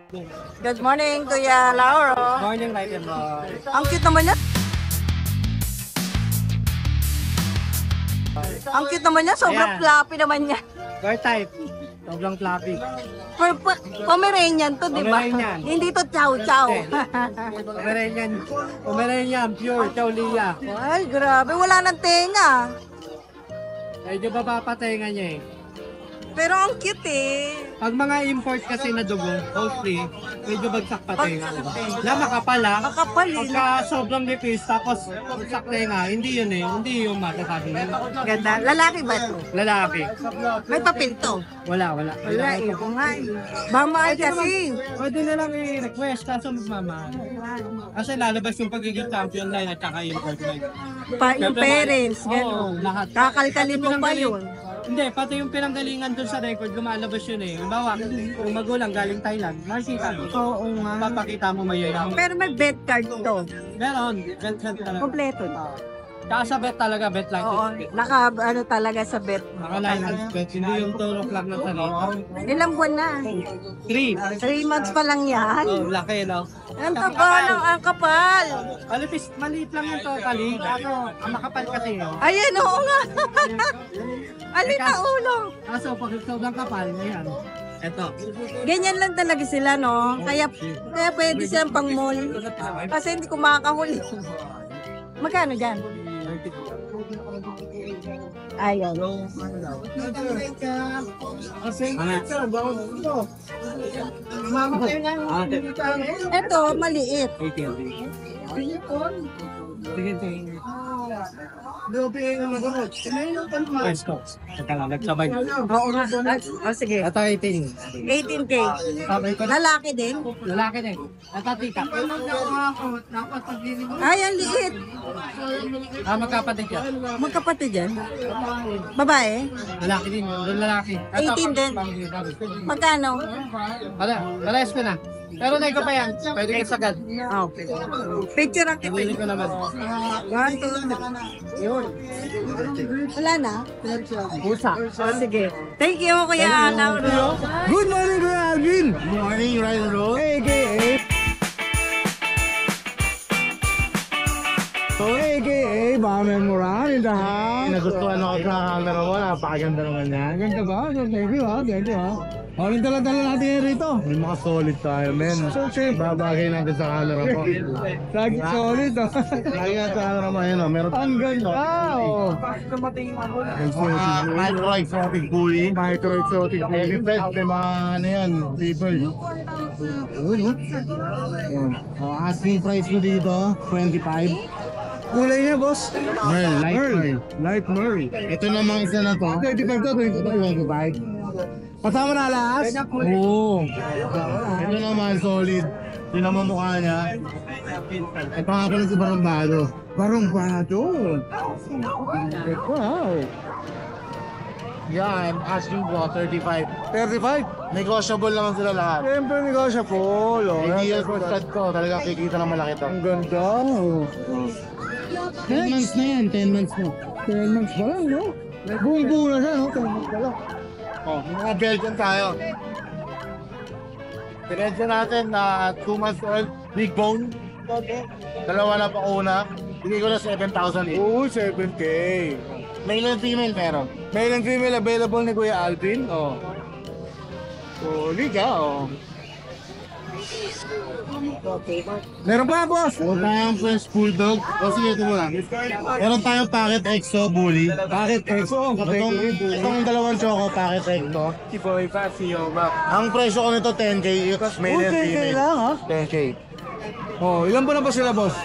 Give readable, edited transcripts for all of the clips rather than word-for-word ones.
Good morning, Kuya Lauro. Morning, Light and Ang cute naman niya. Ang cute naman niya. Sobrang Ayan. fluffy naman niya. Guard type. Sobrang fluffy. Pomeranian to, di ba? Pomeranian. Hindi to chow-chow. Pomeranian, pure, Chaulia. Ay, grabe. Wala nang tenga. Medyo papapatenga niya eh. Pero ang cute eh. Pag mga import kasi na dugo, mostly, medyo bagsak patenga. Bagsak. Na makapal ah. Makapal eh. Pagka sobrang nipis, tapos bagsak tenga, hindi yun eh. Hindi yung masasabi yun. Ganda. Lalaki ba ito? Lalaki. May papel to. Wala. Wala eh. Kung nga eh. Mamahal kasi. Pwede na lang i-request, kaso magmamahal. Kasi lalabas yung pagiging champion line at saka import line. Yung parents. Oo, Gano'n. lahat. Kakalkalin mo pa yun. Hindi, pati yung pinanggalingan dun sa record, lumalabas yun eh. Bawa, kung magulang galing Thailand, makikita mo. Oo nga. Papakita mo mayayang. Pero may bet card to. Meron, bet talaga. Kompleto. Tsaka sa bet talaga, bet like Oo. Ano talaga sa bet. Naka-line bet, hindi yung tulok lang ng sarili. Ilang buwan na? 3. 3 months pa lang yan. Oh, laki no? Ang taba ng ang kapal. Maliit lang yung totally. Ano, ang makapal kasi yun. Ayan, oo nga. Alin na ulo. Kaso pag sobrang kapal, ayan. Eto. Ganyan lang talaga sila, no? Kaya pwede silang pang mall. Kasi hindi ko makakahuli. Magkano dyan? Ayan. Ito, maliit. Teka lang, nagsabay. Oo nga. Sige. Ito 18. 18K. Okay ko na. Lalaki din? Lalaki din. Natatika. Ay, ang liit. Magkapatid yan. Magkapatid yan? Babae? Lalaki din. Lalaki. 18 din. Magkano? Pares ko na. Pero nego pa yan. Pwede ka sagad. Okay. Picture ang Pili ko naman. 1, 2, yun. Wala na? Pusa. Sige. Thank you, Kuya Lauro. Good morning, Kuya Alvin! Good morning, Ryan Road. AKA... So, AKA, Bamen Moran in the house. Nagustuhan ako sa camera mo. Napakaganda naman yan. Ganda ba? Thank you ha, thank you ha. O, yung dala-dala natin yan rito. May mga solid tayo, men. So, check. Babagay natin sa camera mo. Lagi solid ha. Lagi nga sa camera mo, yun o. Meron Ang ganda. Oh. micro-exotic bully. Micro-exotic. Heavy pet, may mga ano yan, people. Asking price ko dito, 25. Kulay niya, boss. Merl, light Merl. Light Murray. Ito namang isa na to. 35 to, 25. Kasama na alas? Oo. Ito naman, solid. Yun naman mukha niya. Ito nga pala si Barambado. Barong bato. Wow. Yeah, I'm asking for 35. 35? Negotiable naman sila lahat. Siyempre, negotiable. Oh. Ideal for stud ko, talagang kikita ng malaki to. Ang ganda. 10 months na yan, 10 months na. 10 months pa lang, no? Buong-buo na siya, no? 10 months pa lang. Oh, mga Belgian tayo. Pinensya natin na 2 months old, big bone. Dalawa na pa una. Bigay ko na 7,000 each. Oo, 7K. Male and female pero. Male and female available ni Kuya Alvin. Oh. Solid ka, oh. Meron pa, boss? Meron tayong French Bulldog. O sige, ito muna. Meron tayong Packet Exo Bully. Bakit? Exo, Itong dalawang choco Packet Exo. Ang presyo ko nito 10K each, male and 10K female. lang, ha? 10K. Oh, ilan po na ba sila, boss?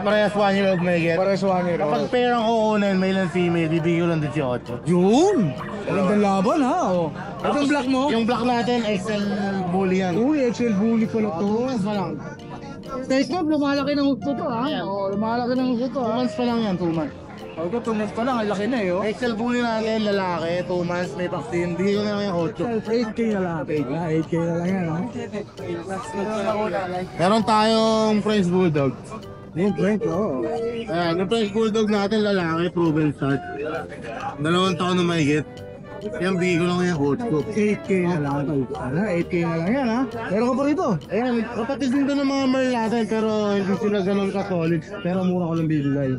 Parehas 1 year old may get. Para sa one year Kapag old. pair ang kukunin, male and female, bibigyan ko lang 18. Yun! Magandang laban, ha? Oh. Itong black mo? Yung black natin, XL Bully yan. Uy, XL bully pala to. 2 months pa lang. Take off, lumalaki ng gusto to, ha? Oo, lumalaki ng gusto to, 2 ha? months pa lang yan, 2 months. Ito, tumas pa lang, ang laki na, eh, oh. XL Bully natin, lalaki, 2 months, may vaccine. Bigyan ko na lang yung 8. 8K na lang. 8K na lang yan, ha? Meron tayong French Bulldog. Yung great, oo. Ayan, yung French Bulldog natin, lalaki, proven stud. 2 taon na mahigit. Yan, bigay ko lang yan, hot ko. 8K na lang. Ano, 8K na lang yan ha. Meron ka pa rito. Ayan, kapatid din to ng mga Merl natin, pero hindi sila ganun ka-solid. Pero mura ko lang bibigay.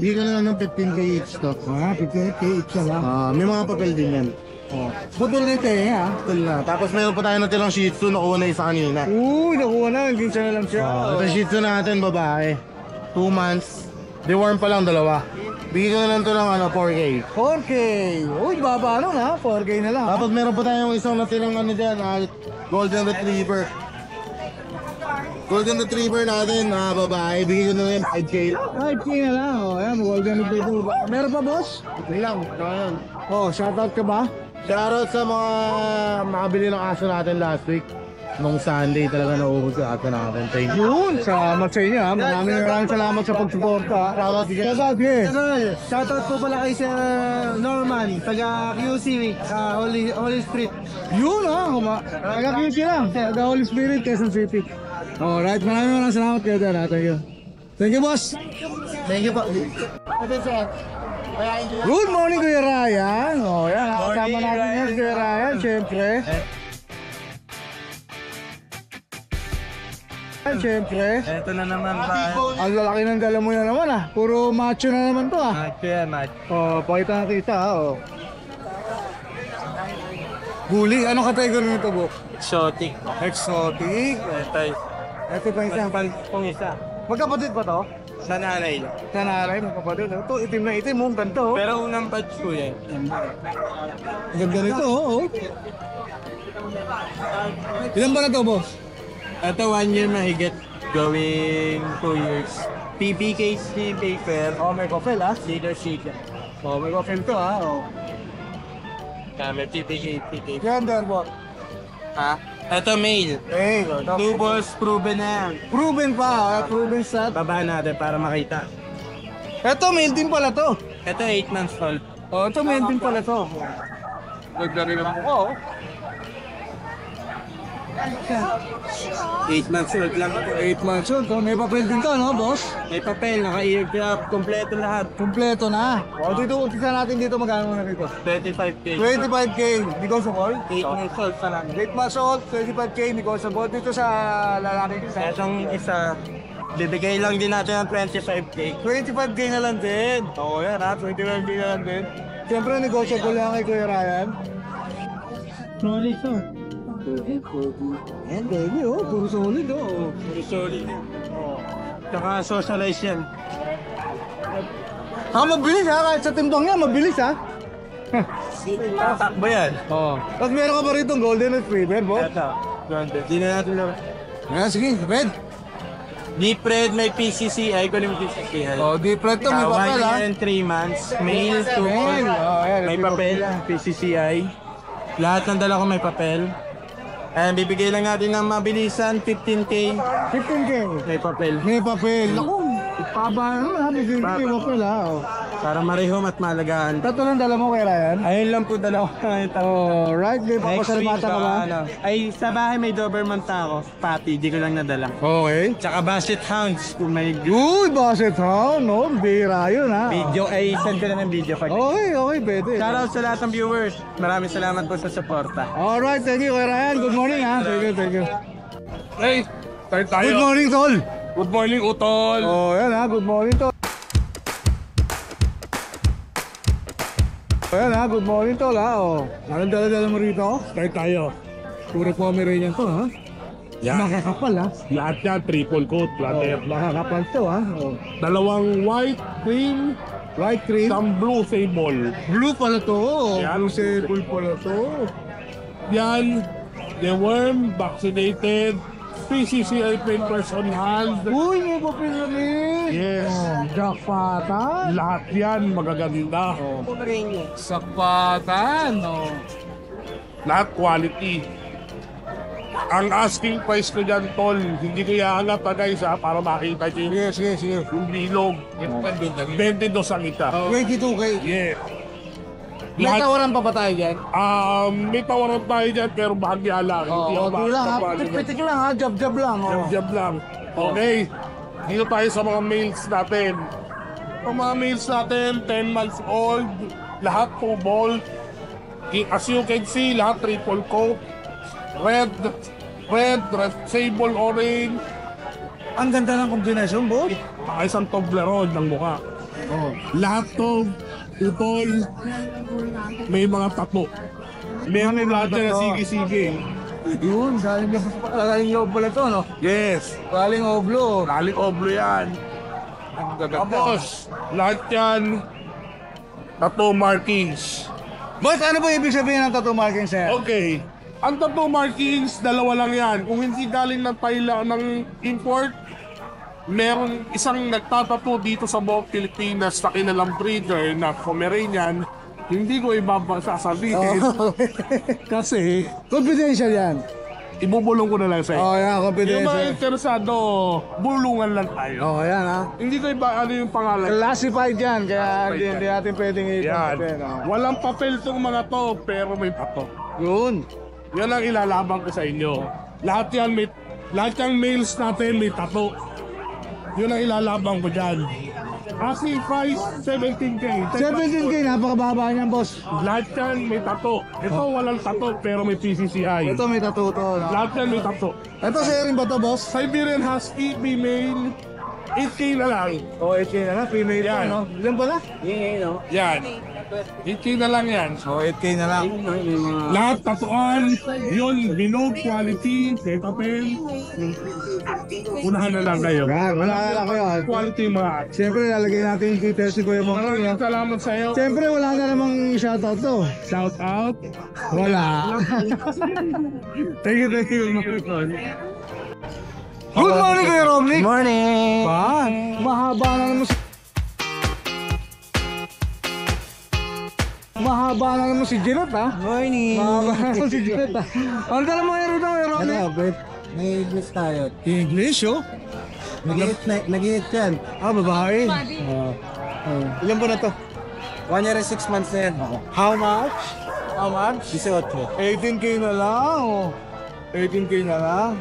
Bigay ko na lang ng 15K each to. 15K each na lang. May mga papel din yan. Putol din tayo ha. Ito na. Tapos meron pa tayo ng tilang Shih Tzu, nakuha na isa kanina. Uy, nakuha na. Hindi siya na lang siya. Ito Shih Tzu natin, babae. 2 months. Deworm pa lang, dalawa. Bigay ko na lang to ng 4K. 4K. Uy, baba lang ha. 4K na lang. Tapos meron pa tayong isang natirang dyan, Golden Retriever. Golden Retriever natin, babae. Bigay ko na lang 5K. 5K na lang. Ayan, golden retriever. Meron pa boss? Ito lang. Ito yan. Shoutout ka ba? Shoutout sa mga makabili ng aso natin last week. Nung Sunday talaga naubos sa aso natin. Thank you. Yun, salamat sa inyo ha. Maraming salamat sa pagsuporta. Shoutout Shoutout po pala kay Sir Norman, taga QC, Holy Street. Yun ha. Taga-QC lang. Taga-Holy Spirit, Quezon City. Alright, maraming salamat kayo dyan ha. Thank you. Thank you boss. Thank you po. Good morning Kuya Ryan. Yan, kasama natin yan Kuya Ryan, syempre. Ito na naman ba? Ang lalaki ng dala mo na naman ah. Puro macho na naman to ah. Macho yan, macho. Pakita natin isa ha. Bully, anong category nito po? Exotic. Exotic. Ito pa isa. Pang isa. Magkapatid pa to? Sa nanay lang. Sa nanay, magkapatid. Ito, itim na itim, ang ganda oh. Pero unang batch ko yan. Ang ganda nito oh. Ilan ba na to boss? Ito 1 year mahigit. Going 2 years. PPKC paper. May coffee ah. Leadership yan. May coffee to ah. May PPKC paper. Ganda po. Ha? Ito male. Two balls proven na yan. Proven pa, proven stat. Baba natin para makita. Ito, male din pala to. Ito 8 months old. Ito male din pala to. Ganda rin ang mukha 8 months old lang ito. 8 months old. May papel din to, no, boss? May papel, naka-earcraft, kompleto lahat. Kompleto na. Dito, umpisa natin dito magkano na rito? 25K. 25K, negotiable? 8 months old pa lang. 8 months old, 25K, negotiable. Dito sa lalaki. Itong isa, bibigay lang din natin ng 25K. 25K na lang din. Yan ha, 25K na lang din. Siyempre, negotiable lang kay Kuya Ryan. Solid to. Yan, baby, puro solid, Puro solid. Tsaka socialize yan. Mabilis ha, kahit sa timbang yan, mabilis ha. Tatakbo yan. Tapos meron ka pa rito golden retriever, boss. Ito. Di na natin lang. Sige, red. Deep red, may PCCI. Kunin mo PCCI. Deep red to, may papel 1 ha. year and 3 months. Male, 2 Male. Ayan, may papel, PCCI. Lahat ng dala ko may papel. And bibigay lang natin ng mabilisan, 15K. 15K. May papel. May papel. Naku, paba naman ha, may papel ha. Para marehom at malagaan. Tato lang dala mo kay Ryan? Ayun lang po dala ko. Right, may papasalipata ka ba? Ay, sa bahay may Doberman ta ako. Pati, di ko lang nadala. Okay. Tsaka Basset Hounds, kung may Uy, Basset Hound, no? Bira yun ha. video, ay send ko na ng video pag. Okay, pwede. Shoutout sa lahat ng viewers. Maraming salamat po sa suporta. Alright, thank you kay Ryan. Good morning ha. Thank you. Hey, start tayo. Good morning, Tol. Good morning, Utol. Yan ha, good morning, Tol. Good morning, Tol ha. Anong dala-dala mo rito? Start tayo. Puro Pomeranian to ha. Yan. Makakapal ha. Lahat yan, triple coat, platter. Makakapal to ha. Dalawang white, cream, Right cream. isang blue sable. Blue pala to. Yan. Blue sable pala to. Yan, the worm, vaccinated, PCCI papers on hand. Uy, may papel na rin. Yes. Jackpatan. Lahat yan magaganda. Sakpatan. Lahat quality. Ang asking price ko dyan, Tol, hindi ko iangat pa guys ha, para makita nyo Sige. yung bilog. 22 ang ita. 22K. Yeah. May Lahat, tawaran pa ba tayo dyan? may tawaran tayo dyan pero bahagya lang. Hindi ako Okay lang ha. makakapal. Pitik lang ha. Jab lang. Jab lang. Okay. Dito tayo sa mga males natin. Ang mga males natin, 10 months old, lahat 2 ball. As you can see, lahat triple coat. Red, sable orange. Ang ganda ng kombinasyon, boss. Isang Toblerone ng mukha. Oh. Lahat to, utol, may mga tato. Meron lahat na sige-sige. Yun, galing loob pala to, no? Yes, Galing oblo. galing oblo yan. Ang gaganda. Tapos, lahat yan, tattoo markings. Boss, ano ba ibig sabihin ng tattoo marking, sir? Okay, ang tattoo markings, dalawa lang yan. Kung hindi galing ng Thailand, ng import, meron isang nagtatato dito sa buong Pilipinas na kinalang breeder na Pomeranian, hindi ko sasabihin. Kasi, Confidential yan. ibubulong ko na lang sa Oh, iyo. yan, Yung mga confidential. interesado, bulungan lang tayo. Oh, yan, ha? Hindi ko ano yung pangalan. Classified yan, kaya hindi natin pwedeng Yan. ipapapin. Walang papel tong mga to, pero may tato. Yun. Yan ang ilalaban ko sa inyo. Lahat yung males natin may tato. Yun ang ilalaban ko dyan. Asking price, 17K. 17K, napakababa niyan, boss. Lahat yan may tato. Ito walang tato, pero may PCCI. Ito may tattoo to, no? Lahat yan may tato. Ito sa'yo rin ba to, boss? Siberian Husky, female, 8K na lang. Oh, 8K na lang, female Yan. to, no? Ilan pala? Yan. 8K na lang yan. Oh, 8K na lang. Lahat tatuan, yun, binog, quality, papel. Unahan na lang kayo. Yan, wala na lang kayo. Quality mga. Siyempre, lalagay natin yung details ni Kuya Mong. Maraming salamat sa iyo. Siyempre, wala na namang shoutout to. Shout out. Wala. Thank you. Good morning, Kuya Romnick. Morning! Ba? Mahaba na naman si... Mahaba na naman si Jirot, ha? Morning! Mahaba na naman si Jirot, ha? Ano dala mo yan rito, Kuya Romnick? May English tayo. English, oh? Nag-iit yan. Ah, babae. Ilan po na to? 1 year and 6 months na yan. How much? How much? 18. 18K na lang, oh. 18K na lang.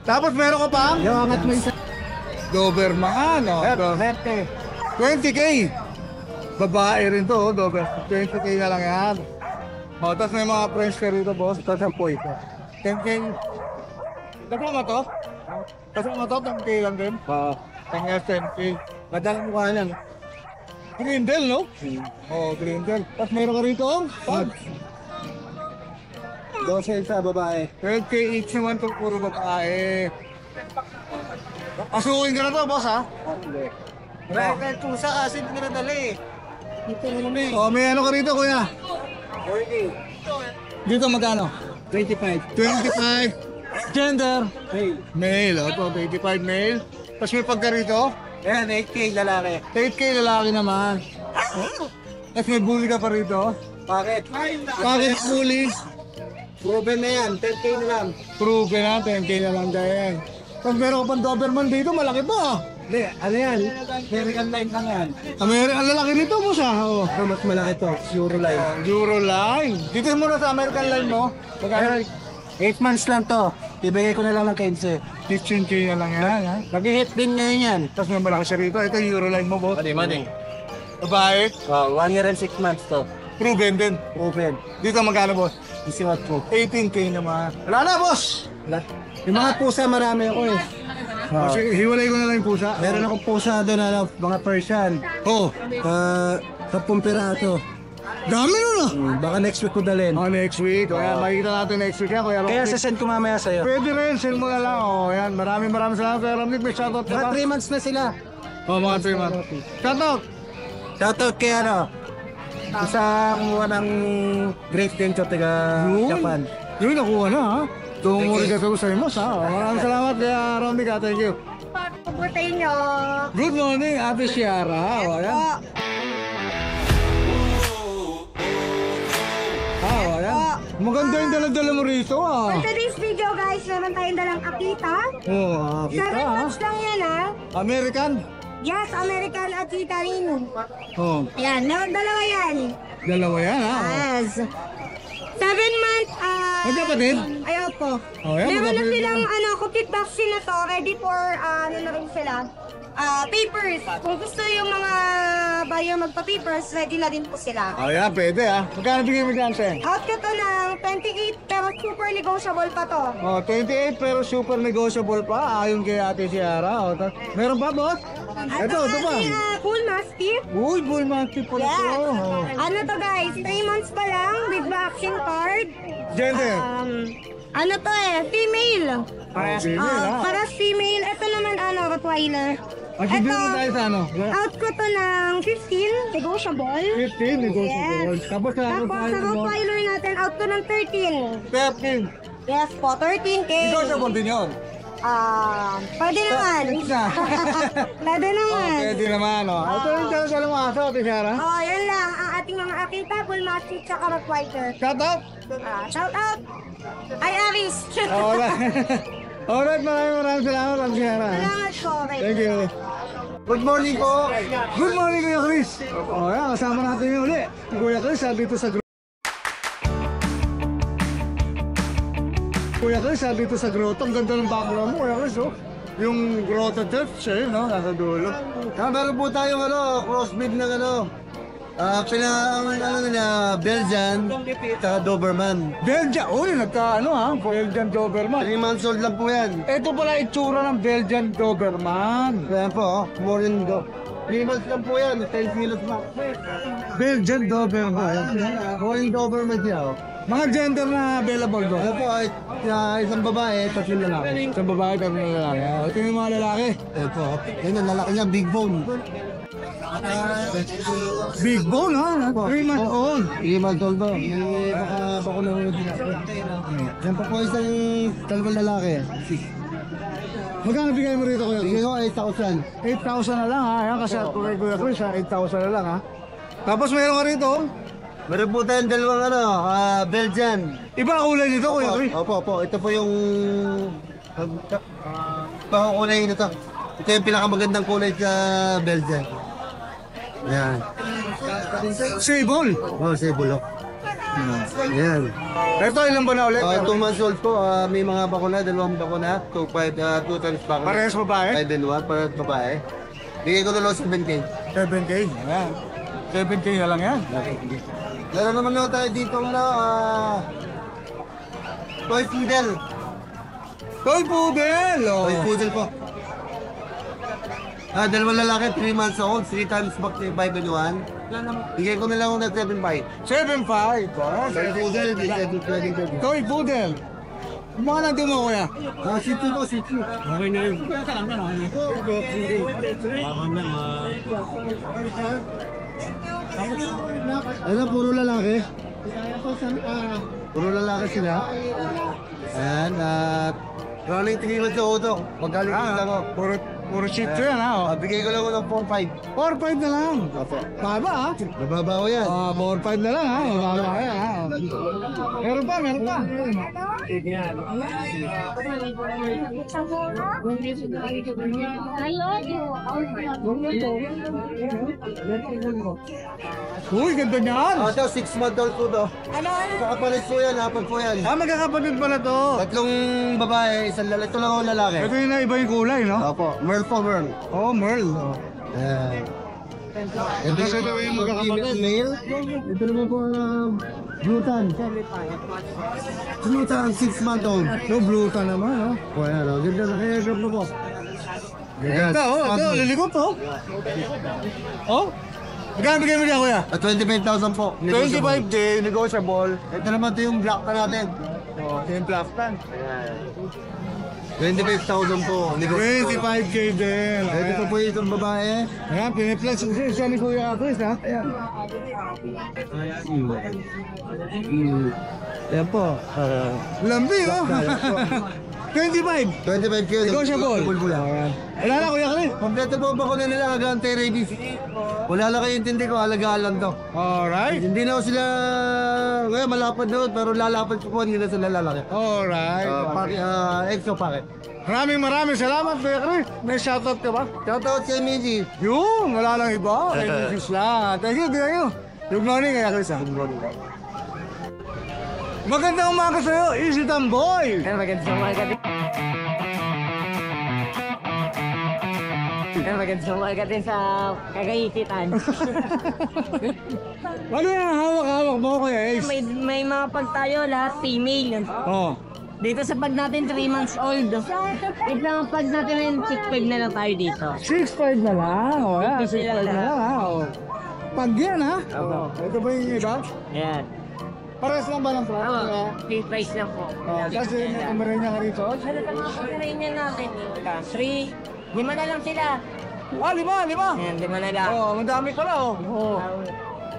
Tapos meron ka pa? Yung angat mo isa. Doberman, oh. 20K. Babae rin to, oh, Doberman. 20K na lang yan. Oh, tapos may mga French ka rito, boss. Tapos ang po ito. 10K. Kasama to? Kasama to, 10K lang din. Kanya 10K. Madalang mukha lang. Grindel, no? Oh, Grindel. Tapos meron ka rito, oh. Pag. 12 sa babae. 12K each naman itong puro babae. Pasukin ka na to, boss, ha? Right, pusa kasi hindi na dali. Ito naman eh. Oh, may ano ka rito, kuya? 40. Dito magkano? 25. 25. Gender? Hey. Male, oh. Ito, 25 male. Tapos may pagka rito? Yan, 8K lalaki. 8K lalaki naman. Tapos may bully ka pa rito? Bakit? Bakit bully? Proven na yan, 10K na lang. Proven na, 10K na lang dahil. Tapos meron ka pang Doberman dito, malaki pa. Hindi, ano yan? American line lang yan. Ang lalaki nito, boss, ha? Oh. Ito mas malaki to, Euro line. Euroline. Dito muna sa American line mo. Magkano? 8 months lang to. Ibigay ko na lang ng 15. 15K na lang yan, ha? Nag-hit din ngayon yan. Tapos may malaki siya rito. Ito yung Euroline mo, boss. Mali. Babae. 1 year and 6 months to. Proven din. Open. Dito magkano, boss? Isiwat ko. 18K naman. Wala na, boss! Yung mga pusa marami ako eh. Sige, hiwalay ko na lang yung pusa. Meron akong pusa doon na mga Persian. Oh, 10 piraso. dami nun, ah. Baka next week ko dalhin. Oh, next week. O yan, makikita natin next week yan, Kuya Kaya Romnick. sasend ko mamaya sa'yo. Pwede rin, send mo na lang. Oh, yan, maraming salamat, Kuya Romnick. May shoutout ka Mga ba? 3 months na sila. Oh, mga 3 months. Shoutout! Shoutout kay ano. Isa kumuha ng Great Dane taga Japan. Yun, nakuha na, ha? Tumuri ka sa mo, ha? Oh, maraming salamat, Kuya Romnick, ha? Thank you. Pagputayin nyo. Good morning, Ate Ciara. O, ayan. O, ayan. Maganda yung dala-dala mo rito, ah. For today's video guys, meron tayong dalang Akita. Oh, 7 kita, ha? months lang yan ha. American. Yes, American Akita rin. Oh, Yan, meron dalawa yan. dalawa yan, ha? Oh. Yes. 7 months Magkapatid? Ayaw po. Oh, yan, Meron na magkapatid silang complete vaccine na to, ready for ano na rin sila. Papers. Kung gusto yung mga buyer magpa-papers, ready na din po sila. Oh, yan, pwede ah. Magkano bigay mo dyan, Sen? Out ko to ng 28 pero super negotiable pa to. Oh, 28 pero super negotiable pa. Ayon kay Ate Ciara. Oh, meron pa, boss? Ito pa. Cool Mastiff. Uy, bull monkey pala Yes. to. Oh. Ano to guys, 3 months pa lang with vaccine card. Gender. Ano to female. Female, Para female. Ito naman Rottweiler. Sige mo tayo sa ano? Out ko to ng 15, negotiable. 15 negotiable. Yes. Tapos sa Tapos sa Rottweiler natin, out ko ng 13. 13. Yes po, 13K. Negotiable din yun. Pwede naman. Isa. Pwede naman. Pwede naman, oh. Ito yung dala mga aso, Ate Ciara. Oh, yan lang. Ang ating mga Akita, Bull Mastiff, tsaka Rottweiler. Shout out! Shout out! Ay, Aris! Alright, maraming salamat, Ate Ciara. Salamat po. Thank you. Good morning po. Good morning, Kuya Chris. Oh, yan, kasama natin yung uli. Kuya Chris, dito sa dito sa grotto. Ang ganda ng background mo, Kuya Chris, oh. Yung grotto church, no? Nasa dulo. Meron po tayong crossbreed ng nila, Belgian, tsaka Doberman. Belgian, uy, Belgian Doberman. 3 months old lang po yan. Ito pala itsura ng Belgian Doberman. Ayan po, more than 3 months lang po yan, 10 kilos max. Belgian Doberman. More than Doberman siya. Mga gender na available doon. Ayan po, isang babae, 3 lalaki. Sa babae, kami na lalaki. Ito yung mga lalaki. Ayan po, yan ang lalaki niya, big bone. Big bone, ha? 3 months old. 3 months old po. Baka na ulit din. Yan po isang 2 lalaki. Magkano bigay mo rito, Kuya Chris? Bigay ko 8,000. 8,000 na lang, ha? Ayan, kasi Kuya Chris, 8,000 na lang, ha? Tapos meron ka rito. Meron po tayong dalawang Belgian. Iba ang kulay nito, Kuya Chris. Opo. Ito po yung pangkulay nito. Ito yung pinakamagandang kulay sa Belgian. Ayan. Sable. Oh, sa bulok. Ayan. Ito, ilan ba na ulit? 2 months old po. May mga bakuna, 2 bakuna. 2 times bakuna. Parehas babae? 5 and 1, parehas babae. Bigay ko na lang 7K. 7K. Ayan. 7K na lang yan. Meron naman na tayo dito toy poodle. Toy Poodle! Oh. Toy poodle po. 2 lalaki, 3 months old, 3 times back to 5 and 1. Bigay ko na lang ng 7.5. 7.5. Oh, Toy poodle, di 7.5. Toy Poodle. Mga natin mo, Kuya. City po, city. Okay na yun. Ano, puro lalaki? Puro lalaki sila. Ayan, at running tingin sa auto. Magaling kita ko. Puro shih tzu yan, ha? Bigay ko lang ng 4.5. 4.5 na lang. Baba, ha? Nababa ko yan. 4.5 na lang, ha? Baba yan, ha? Meron pa. Uy, ganda niyan. Ito, 6 month old po to. Kakapalit po yan, apat po yan. Magkakapatid pala to. 3 babae, 1 lalaki. Ito lang ako lalaki. Ito yung iba yung kulay, no? Opo, Merl po, Merl. Oh, Merl. Oh. Ayan. Ito Ito yung magkakapatid. male. Ito naman po, Blutan. Blutan, 6 month old. Ito, Bluta naman, no? O, ayan, o. Ganda na kaya shop na po. Ito, ito, lilikot, oh. Oh? Magkano bigay mo dyan, Kuya? 25,000 po. 25K, negotiable. Ito naman ito yung black na natin. Oh, ito yung plaftan. 25,000 po. 25K din. Ito po itong babae. Ayan, piniplex siya ni Kuya Chris, ha? Ayan. Ayan po. Lambi, oh. 25. 25K. Negotiable. Ayan. Wala na, Kuya Chris. Kompleto po ba ko na nila hanggang anti-rabies? Wala lang kayo intindi ko, alagaan lang to. Alright. Hindi na ako sila, ngayon malapad na pero lalapad ko po nila sila lalaki. Alright. Exo packet. Maraming salamat, Kuya Chris. May shoutout ka ba? Shoutout kay Miji. Yun, wala lang iba. English lang. Thank you. Good morning, Kuya Chris. Good morning. Magandang umaga sa'yo, Easy Tamboy! Magandang umaga din sa Cagayitan. Ano yung hawak-hawak mo, Kuya Ace? May mga pag tayo, lahat female. Oh. Dito sa pag natin 3 months old. Ito ang pag natin 6'5 na lang tayo dito. 6'5 na lang, oh. Ito 6'5 sila na lang, lahat. ha, oh. Pag yan, ha? Oo. Ito ba yung iba? Ayan. Pares lang ba ng price? Oo, free price lang po. Oh, kasi may kumarin niya ka rito. Ano sa mga pagkarain natin? 3, 5 na lang sila. Ah, 5. Ayan, 5 na lang. Oh, madami pala, oh. Oo.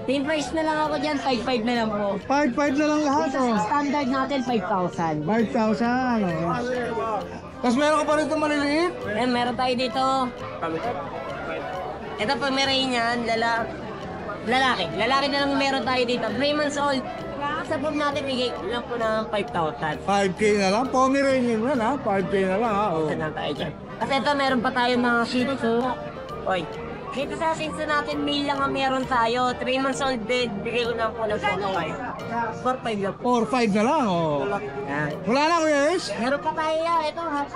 Team price na lang ako dyan, 5'5 na lang po. 5'5 na lang lahat, Dito oh. sa standard natin, 5,000. 5,000, oh. Tapos meron ka pa rito maliliit? Eh, meron tayo dito. Ito Pomeranian, lalaki. Lalaki na lang meron tayo dito. 3 months old. Sa pag natin, bigay lang po ng 5,000. 5K na lang. Pomeranian yan, ha? 5K na lang, ha? Oh. Ito na tayo dyan. Kasi ito, meron pa tayo mga Shih Tzu. Oy. Dito sa Shih Tzu natin, male lang ang meron tayo. 3 months old din. Bigay ko lang po ng 4,500. 4,500 lang po. 4-5 na lang, oh. Yan. Wala na, Kuya Ace? Meron pa tayo yan. Ito, ha.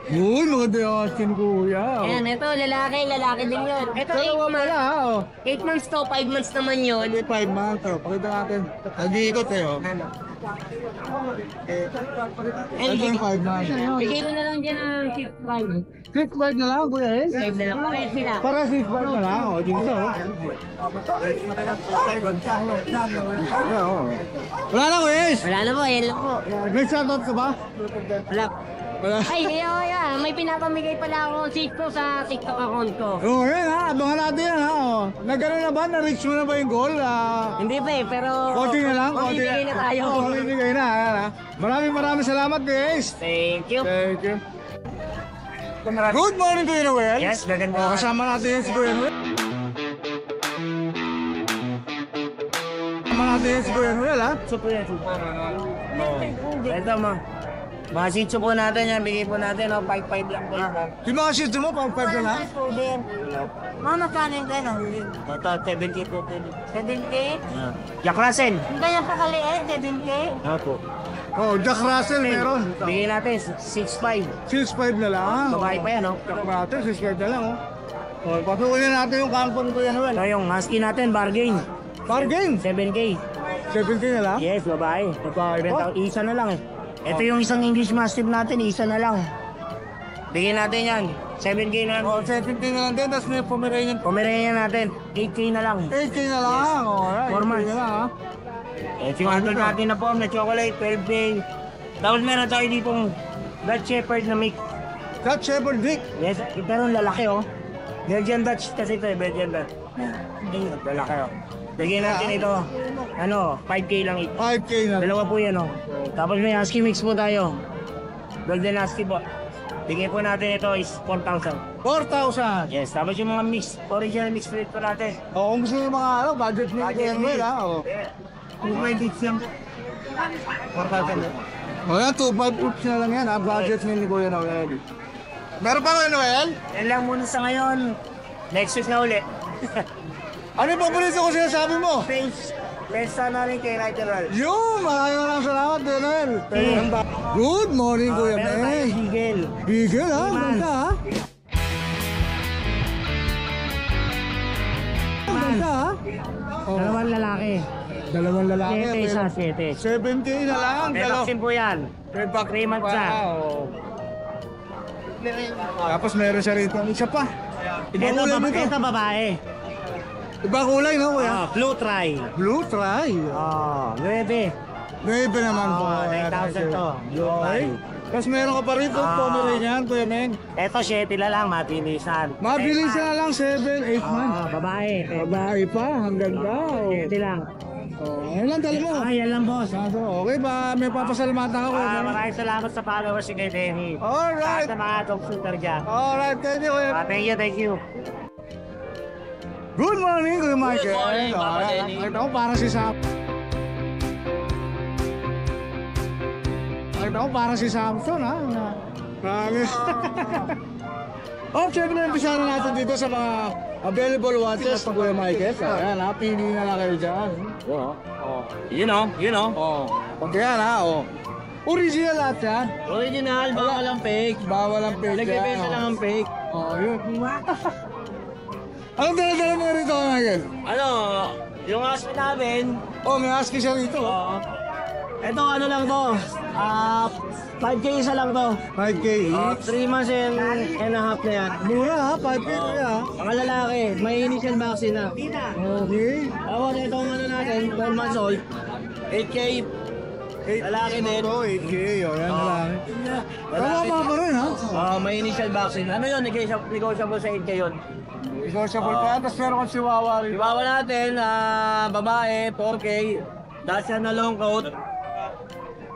Uy, maganda yung askin, Kuya. Oh. Ayan, ito, lalaki din yun. Ito, 8 Dalawa months. pala, ha? Oh. 8 months to, 5 months naman yun. 5 months, oh. Pakita natin. Nag-iikot, eh, oh. Ano? Ito yung 5 months. Bigay ko na lang dyan ng 6,500. 6'5 na lang, Kuya Ace? 5 na lang. Pares sila. Para 6'5 na lang, oh. Dito, oh. Wala na, Kuya Ace? Wala na po, yan lang po. May shoutout ka ba? Wala. Wala. Ay, kaya, may pinapamigay pala ako sito sa TikTok account ko. Oo, yan ha. Abangan natin yan ha. Oh. Nagkaroon na ba? Na-reach mo na ba yung goal? Hindi pa eh, pero... Konti na lang? Bibigay na tayo. Oo, bibigay na. Yan, ha. Maraming salamat, guys. Thank you. Thank you. Good morning, Kuya Noel. Yes, maganda. Oh, kasama natin yan si Kuya Noel. Kasama natin yan si Kuya Noel, ha? Ito mo. Mga sitso po natin yan, bigay po natin, 5,500 lang po. Yung mga shih tzu mo, pang 5 na lang? Mga magkano yung gano'n? Ito, 70 po. 70? Jack Russell. Ang ganyan pa kaliit, 70? Opo. Oh, Jack Russell meron. Bigay natin, 6,500. 6'5 na lang. Babae pa yan, oh. Jack natin, 6'5 na lang, oh. Oh, patuloy na natin yung kampon, Kuya Noel. Ito yung husky natin, bargain. Bargain. 7K. 70 na lang? Yes, babae. Babae pa? Isa na lang eh. Ito yung isang English Mastiff natin, isa na lang. Bigyan natin yan. 7K na lang. Oh, 70 na lang din, tapos may Pomeranian. Pomeranian natin, 8K na lang. 8K na lang. Oh, alright. 4 months. 8K na lang, ha? Ito yung handle natin na form na chocolate, 12K. Tapos meron tayo ditong Dutch Shepherd na mix. Dutch Shepherd Dick. Yes, pero lalaki oh. Belgian Dutch kasi ito eh, Belgian Dutch. Lalaki oh. Bigyan natin ito, 5K lang ito. 5K na. Dalawa po yan oh. Tapos may husky mix po tayo. Golden husky po. Bigyan po natin ito is 4,000. 4,000. Yes, tapos yung mga mix, original mix split po natin. Oh, kung gusto nyo yung mga budget meal ko yan, Will, ha? Oh. 2.6 lang po. 4,000. Oh, yan, 2.5 oops na lang yan, ha? Budget meal ni Kuya Noel. Meron pa Kuya Noel? Yan lang muna sa ngayon. Next week na ulit. Ano yung paborito ko sinasabi mo? Pesta na rin kay Natural. Yun! Maraming salamat, Kuya Noel. Good morning, Kuya Meron tayo May. Eagle. Bigel, ha? Ganda, ha? Ganda, ha? Oh, Dalawang lalaki. dalawang lalaki. 7 isa, 7. 70 na lang. May vaccine po yan. May back 3 months na. Tapos meron siya rito. Isa pa. Ibang kulay nito. Ito babae. Ibang kulay, no, Kuya? Blue try. Blue try. 9. 9 naman po. 9,000 to. Blue try. Tapos meron ka pa rito, Pomeranian, Kuya Meng. Ito 7 na lang, mabilisan. Mabilis na lang, 7, 8 months. Babae. Babae pa, ang ganda. 7 lang. Oh, ayun lang, dala mo. Yan lang boss. Okay ba? May papasalamatan ka, Kuya Meng. Maraming salamat sa followers ni Kuya Denny. Alright. Sa mga dog shooter dyan. Alright, thank you, Kuya. Thank you. Good morning, Kuya Michael. Good morning, Papa Denny. Ito, para si Sam. Ito, para si Samson, ha? Promise. Oh, syempre, umpisa na natin dito sa mga available watches ng Kuya Michael. Ayan, ha, pili na lang kayo dyan. Yun o. Oh, pag yan ha, oh. Original lahat yan. Original, bawal ang fake. Bawal ang fake Nagbebenta lang ang fake. Oh, yun. Anong dala-dala mo rito, Michael? Ano, yung husky namin, Oh, may husky siya rito. ito ano lang to, 5K isa lang to. 5K 3 months and a half na yan. Mura ha, 5K ha. Mga lalaki, may initial vaccine na. Okay. Tapos itong ano natin, 12 months old, 8K, lalaki din. 8K, oh, yan na lang. Lalaki Tama pa rin ha. may initial vaccine. Ano yun, negotiable sa 8K yun. Negotiable pa yan, tapos meron kang chihuahua rin. Ibawa natin, babae, 4K, Dacia na long coat,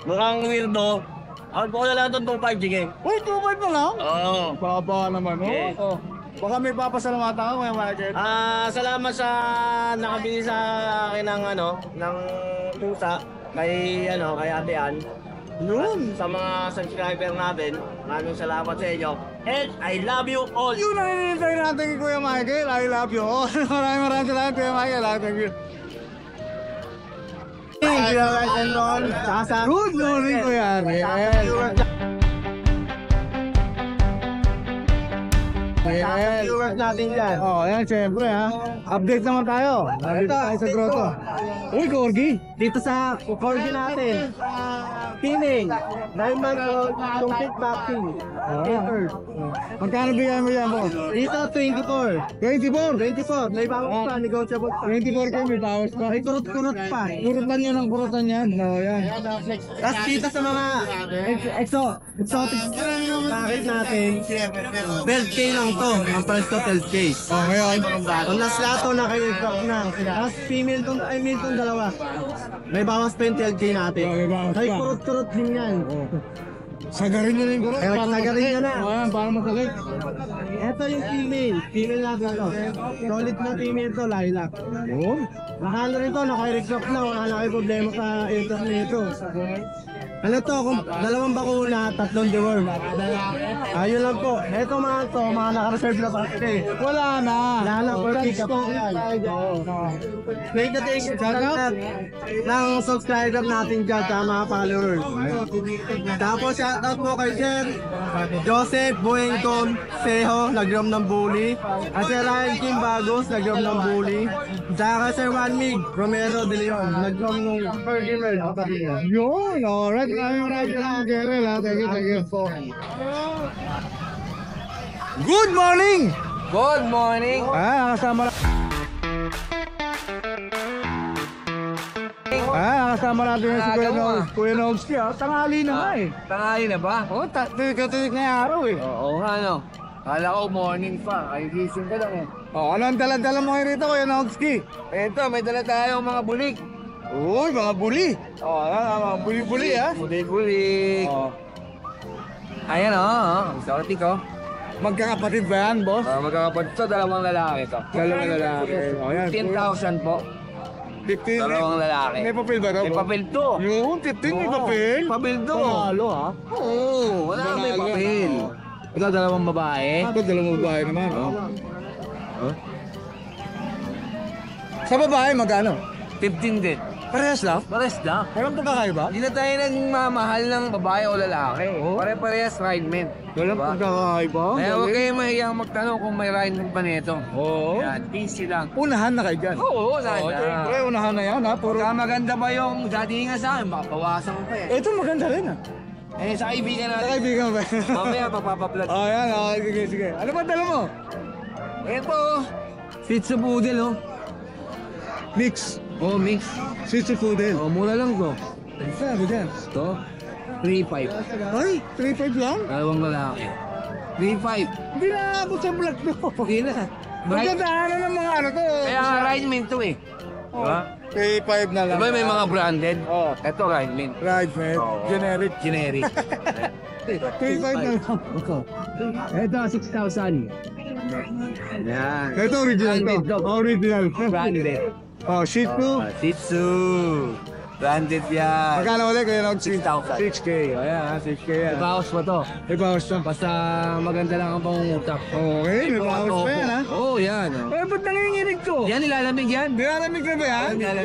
mukhang weirdo. Ako ko na lang itong 2.5, sige. Uy, 2.5 na lang? Oo. Baba naman, Okay. oh. Baka may papasalamatan ka, Kuya Michael. Salamat sa nakabili sa akin ng ng pusa kay kay Ate Ann. Yun. Sa mga subscriber natin, maraming salamat sa inyo. And I love you all. Yun ang hinihintay natin kay Kuya Michael. I love you all. Maraming salamat, Kuya Michael. Thank you. Good morning, Kuya Ariel. Viewers natin dyan. Oh, yan, syempre ha. Update naman tayo. Update tayo sa grotto. Uy, Corgi. Dito sa corgi natin. Pining. 9 months old, complete vaccine. Magkano bigyan mo yan, boss? Dito 24. 24. 24. May bawas pa, negotiable pa. 24 kayo, may bawas pa. May kurot-kurot pa. Kurutan nyo ng kurutan yan. Oh, yan. Tapos dito sa mga exotic packet natin, 12K lang to. Ang price to 12K. Oh, ngayon. Ang last lato na kayo na. Tapos female tong dalawa. May bawas pa yung 12K natin. Oh, may bawas Ay, pa. kurot-kurot din yan. Sagarin nyo na yung kurot. Ay, sagarin nyo na. Oh, yan, para masagay. Ito yung female. Female natin to. Solid na female to, lilac. Yun. Nakano rin to, naka-recrock na. Wala na kayo problema sa aircraft nito. Ano to, kung dalawang bakuna, 3 deworm. Ayun lang po. Ito mga naka-reserve na pa. Wala na. Wala na, per pick up yan. Thank you ng subscriber natin dyan sa mga followers. Tapos shoutout po kay Sir Joseph Buengton Seho, nag-drum ng bully. At Sir Ryan Kim Bagos, nag-drum ng bully. Saka Sir Juan Mig Romero de Leon, nag-drum ng per gamer. Yun, alright. Maraming salamat, Gerald, ha. Thank you. Good morning! Good morning! Kasama natin yung si Kuya Nogski, ha. Tanghali na nga eh. Tanghali na ba? Oh, tinik na yung araw eh. Oo nga no. Kala ko morning pa, ay gising ka lang eh. Oh, ano ang dala-dala mo ngayon rito, Kuya Nogski? Ito, may dala tayong mga bulik. Uy, mga buli. Oh, mga buli-buli, ha. Bulik-bulik. Oh. Ayan sorry ko. Magkakapatid ba yan, boss? Magkakapag to, dalawang lalaki to. Dalawang lalaki. Oh, yan. 15,000 po. 15. Dalawang lalaki. May papel ba ito? May papel to. Yung 15 may papel? Papel to. Panalo, ha? Oo, wala may Panalo. papel. Ikaw dalawang babae. Ito, dalawang babae naman, oh. Sa babae, magkano? 15 din. Parehas lang? Pares lang. Meron pa kakaiba? Hindi na tayo nagmamahal ng babae o lalaki. Pare-parehas ridemen. Walang pagkakaiba? Kaya huwag kayong mahiyang magtanong kung may ridemen pa nito. Oo. Yan, easy lang. Unahan na kayo dyan. Oo, sana. Siyempre, unahan na yan, ha? Puro... Kaya maganda pa yung datingan sa akin, babawasan ko pa eh. Ito maganda rin, ha? Sa kaibigan natin. Nakaibigan ba? Mamaya papapaplat. Oh, yan, oh. Sige. Ano ba dala mo? Ito, Shih Tzu Poodle oh. Mix. Oh, mix. Shih Tzu Poodle. Oh, mura lang to. Sabi dyan. Ito, 3.5. Ay, 3.5 lang? Dalawang lalaki. 3.5. Hindi na abot sa vlog to. Hindi na. Magdadaanan ng mga ano to. Kaya nga ridemen to eh. Diba? 3.5 na lang. Diba may mga branded? Oh. Ito ridemen. Right, man. Generic. Generic. 3.5 na lang. Ito, 6,000. Yan. Ito original to. Branded. Original. Branded. Oh, Shih Tzu. Shih Tzu. Branded yan. Magkano ulit kayo nag 6,000. 6K. Ayan ha, 6K yan. Ibawas mo to. Ibawas na. Basta maganda lang ang pangungutak. Okay, may bawas pa yan ha. Oo, yan. Eh, ba't nanginginig to? Yan, nilalamig yan. Nilalamig na ba yan? Yan.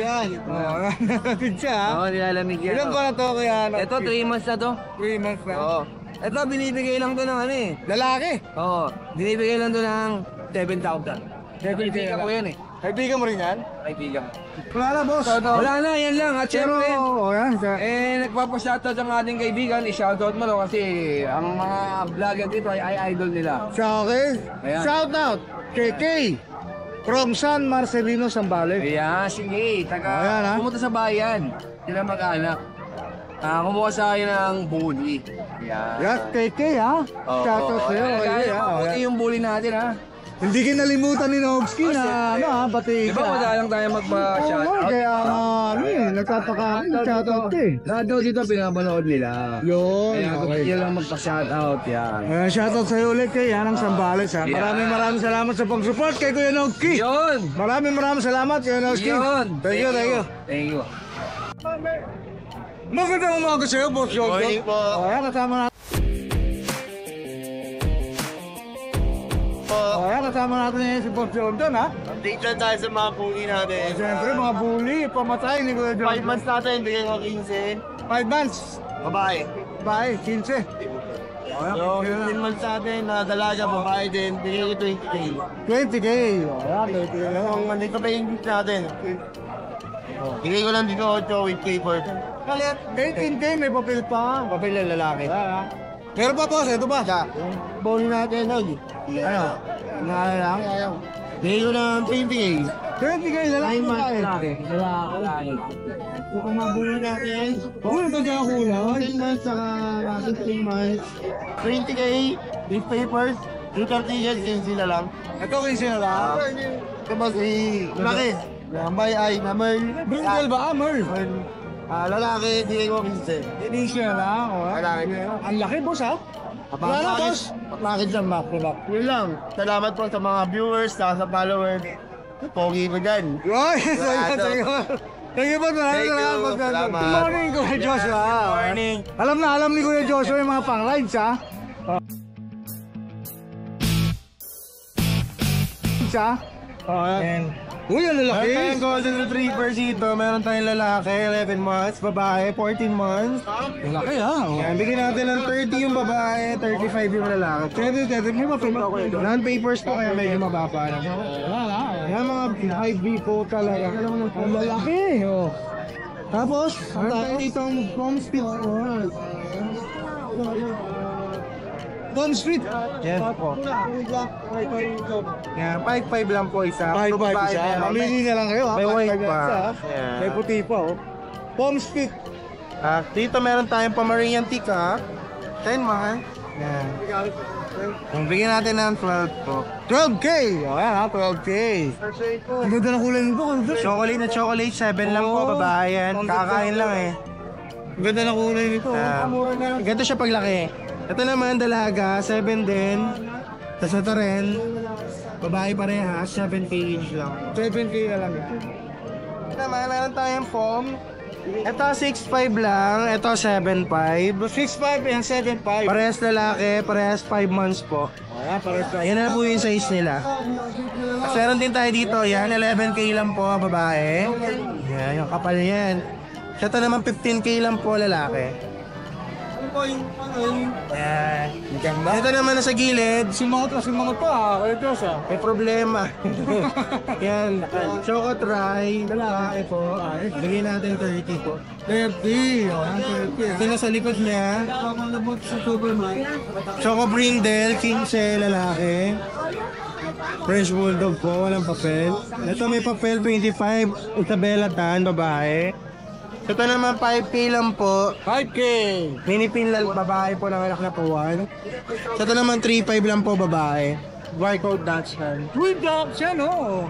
Oo, nilalamig siya ha. Oo, nilalamig yan. Ilan ba na to kaya? Ito, 3 months na to. 3 months na. Oo. Ito, binibigay lang to ng ano eh. Lalaki. Oo, binibigay lang to ng 7,000. Kaibigan ko yan eh. Kaibigan mo rin yan? Kaibigan. Wala na, boss. Wala na, yan lang. At Pero, syempre, yan. nagpapashoutout ang ating kaibigan. I-shoutout mo kasi ang mga vlogger dito ay idol nila. Siya okay? Ayan. Shout out kay Kay from San Marcelino, Zambales. Ayan, sige. Ayan, ha? Pumunta sa bayan. Sila mag-anak. Kumuha sa akin ng bully. Ayan. Yes, kay Kay ha? Shout out sa'yo. Okay, ha? Mabuti yung bully natin ha. Hindi kinalimutan ni Nogski na ano ha, pati Di ba madalang tayo Oo, magpa-shoutout? kaya ano eh, nagtataka shout out ka eh. Lahat daw dito pinapanood nila. Yun, Kaya gusto okay. nyo lang magpa-shoutout yan. Shout out sa'yo ulit kay Yanang Zambales ha. Yeah. Maraming salamat sa pag-support kay Kuya Nogski. Yun! Maraming salamat Kuya Nogski. Yun! Thank you. Thank you. Magandang umaga sa'yo, Boss Jojo. Morning po. Ayan, kasama natin. Ayan, kasama natin ngayon si Boss Jojo, ha? Update lang tayo sa mga puli natin. Siyempre, mga bully, pamatay ni Kuya Jojo. 5 months natin, bigyan ko 15. 5 months. Babae. Bye, 15. So, 15 months natin na dalaga, babae din, bigyan ko 20K. 20K. Ayan, 20K lang. Kung nandito pa yung gift natin, bigay ko lang dito 8 with paper. Kalit, 18K, may papel pa. Papel ng lalaki. Meron pa, boss. Ito ba? Bowling natin, no? Ano? Naalala lang? Bigay ko ng 20K. 20K na lang. 9 months Lalaki. Kung mabulo natin, Uy, magkakakulay. 10 months saka 15 months. 20K, with papers, yung cartillas, yun sila lang. Ito, 15 na lang. Ito ba si Laki? Lambay ay na Merl. Brindle ba? Merl. Lalaki, bigay ko 15. 15 na lang. Lalaki. Ang laki, boss, ha? Wala na, boss. Bakit dyan, Mac? Yun lang. Salamat po sa mga viewers, sa followers. Pogi ko dyan. Uy, thank you po. Thank you. Salamat. Good morning, Kuya Joshua. Good morning. Alam ni Kuya Joshua yung mga pang-rides, ha? Uy, ang lalaki. Meron tayong golden retriever dito. Meron tayong lalaki, 11 months. Babae, 14 months. Lalaki, ha? Yan, bigyan natin ng 30 yung babae, 35 yung lalaki. Pwede, may mapima ko ito. Non-papers po kaya medyo mababa lang. Yan mga high B po talaga. Ang lalaki, oh. Tapos, Meron tayo ditong home speed. Tom Street. Yes po. Yan, 5'5 lang po isa. 5-5 Babae siya. meron. Mamili na lang kayo, ha? May white 5-5 pa. isa, ha? Yeah. May puti pa, oh. Tom Street. Dito meron tayong Pomeranian Tika. 10 months. Yan. Bigyan natin ng 12 po. 12K. Oh, yan, ha? 12K. Ang ganda ng kulay nito. Chocolate na chocolate, 7 lang po, babae yan. Kakain lang eh. Ang ganda ng kulay nito. Ganito siya paglaki. Ito naman, dalaga, 7 din. Tapos ito rin, babae parehas, 7K each lang. 7K na lang. Ito naman, meron tayong foam. Ito 6'5 lang, ito 7'5. 6'5 yan, 7'5. Parehas lalaki, parehas 5 months po. Ayan, pares na. Yan na po yung size nila. Tapos meron din tayo dito, yan, 11K lang po, babae. Yan, yung kapal yan. Ito naman 15K lang po, lalaki. Yan. Ito naman nasa gilid, Simangot pa, Kuya Diyos, ha? may problema. Yan, Choco Try, lalaki po. Lagyan natin 30 po. 30. Oh, yan, 30. Ito na sa likod niya, Choco Brindle, 15, lalaki. French Bulldog po, walang papel. Ito may papel, 25, Isabella Tan, babae. Ito naman 5K lang po. 5K. Mini pinlal, babae po, nanganak na po 1. Ito naman 3.5 lang po, babae. Barcode Dutchman. Good dog siya, no?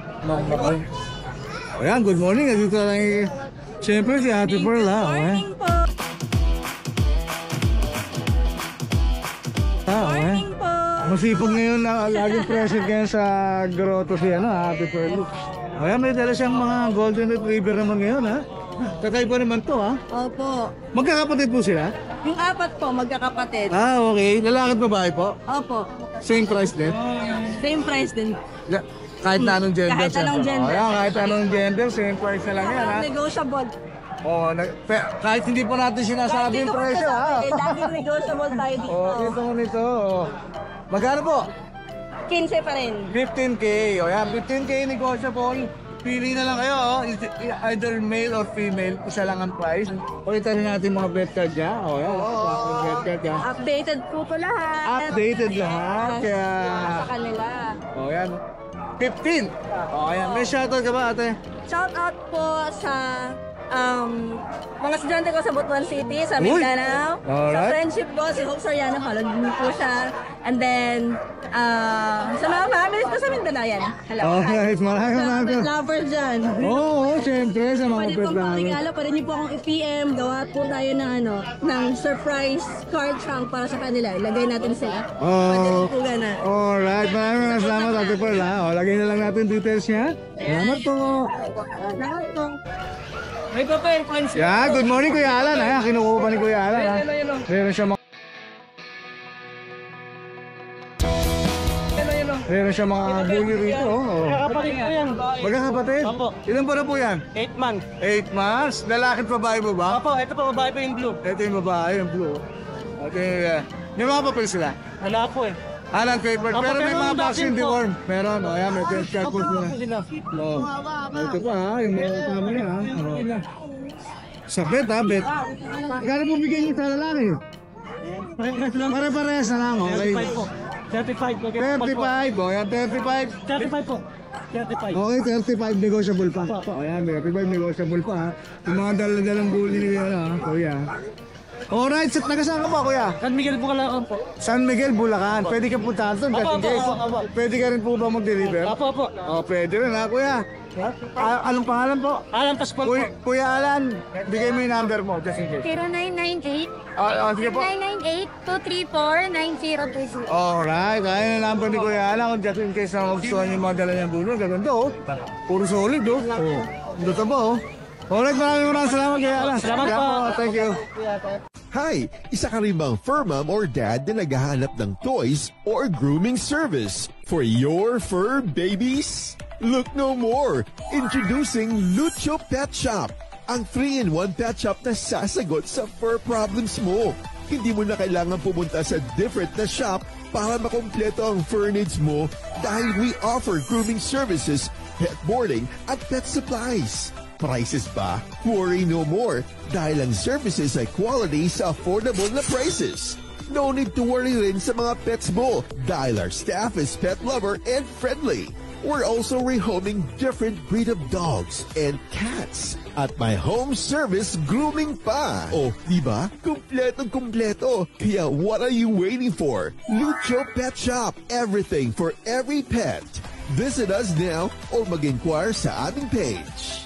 Ayan, good morning. Nandito lang yung... Siyempre si Ate Pearl, ha? Morning po. Morning po. Masipag ngayon na laging present ngayon sa grotto si Ate Pearl. Ayan, may dala siyang mga golden retriever naman ngayon, ha? Kakaiba naman to, ha? Opo. Magkakapatid po sila? Yung apat po, magkakapatid. Ah, okay. Lalaki at babae po? Opo. Same price din? Same price din. Kahit na anong gender? Kahit anong siyempre. gender. Oh, yan, kahit anong gender, same price na lang yan, ha? Negotiable. Oh, kahit hindi po natin sinasabi yung presyo, ha? Laging negotiable tayo dito. Oh, ito mo nito. Oh. Magkano po? 15 pa rin. 15K. O yan, 15K negotiable. Pili na lang kayo, oh. Either male or female, isa lang ang price. Ulitan na natin mga bet card niya. O yan, bet card niya. Updated po lahat. Updated lahat. Kaya, Sa kanila. o yan. 15. O yan, may shoutout ka ba ate? Shout out po sa mga estudyante ko sa Butuan City, sa Mindanao. Sa Alright. friendship ko, si Hope Soriano, follow niyo po siya. And then, sa mga families ko sa Mindanao yan. Hello. Alright, maraming Sa pet maraming. lover dyan. Oo, siyempre, sa mga Pwede pet pong namin. pakingalo, pwede niyo po akong i-PM, gawa po tayo ng ng surprise card trunk para sa kanila. Ilagay natin sila. Pwede Oh, po gana. alright, maraming salamat ate Pearl, ha? O, lagay na lang natin details niya. Salamat po. Lahat po. May papel, Quincy. Yeah, good morning Kuya Alan. Ayan, kinukuha pa ni Kuya Alan. Ha? Meron siya mga... Meron siya mga bully rito. Oh. Kapatid ko yan. Magkakapatid? Opo. Ilan pa na po yan? 8 months. 8 months? Lalaki at babae mo ba? Opo, ito pa babae pa yung blue. Ito yung babae, yung blue. Okay, may mga papel sila. Wala po eh. Alan paper, Opo, pero may pero mga yung vaccine vaccine po. deworm. Meron, o yan, may test card po sila. Sila. Oh. Ito pa ha, yung mga kasama niya ha. Oh. Sa bet ha, bet. Kano po bigyan niyo sa lalaki? Parehas lang. Pare-parehas na lang, okay. 35 po. 35 po. 35, o yan, 35. 35 po. 35. Okay, 35 negotiable pa. O yan, 35 negotiable pa ha. Yung mga dala-dalang bully ni Kuya, ha, Kuya. Alright, so taga saan ka ba, Kuya? San Miguel po kalakan po. San Miguel, Bulacan. Pwede ka puntahan doon, just in Opo, case. opo, opo. Pwede ka rin po ba mag-deliver? Apo, apo. O, pwede rin ha, Kuya. Anong pangalan po? Alam Pascual po. Kuya Alan, bigay mo yung number mo, just in case. 0998 Sige po. 998-234-9026. Alright, kaya na number ni Kuya Alan kung just in case na magustuhan yung mga dala niyang bulong. Gaganda oh. Puro solid oh. Dito ba oh. Alright, maraming salamat Kuya Alan. Salamat Kaya po. Thank you. Hi! Isa ka rin bang fur mom or dad na naghahanap ng toys or grooming service for your fur babies? Look no more! Introducing Lucho Pet Shop, ang 3-in-1 pet shop na sasagot sa fur problems mo. Hindi mo na kailangan pumunta sa different na shop para makompleto ang fur needs mo dahil we offer grooming services, pet boarding at pet supplies. Prices ba? Worry no more dahil ang services ay quality sa affordable na prices. No need to worry rin sa mga pets mo dahil our staff is pet lover and friendly. We're also rehoming different breed of dogs and cats at my home service grooming pa. Oh, diba? Kumpletong-kumpleto. Kaya what are you waiting for? Lucho Pet Shop. Everything for every pet. Visit us now or mag-inquire sa aming page.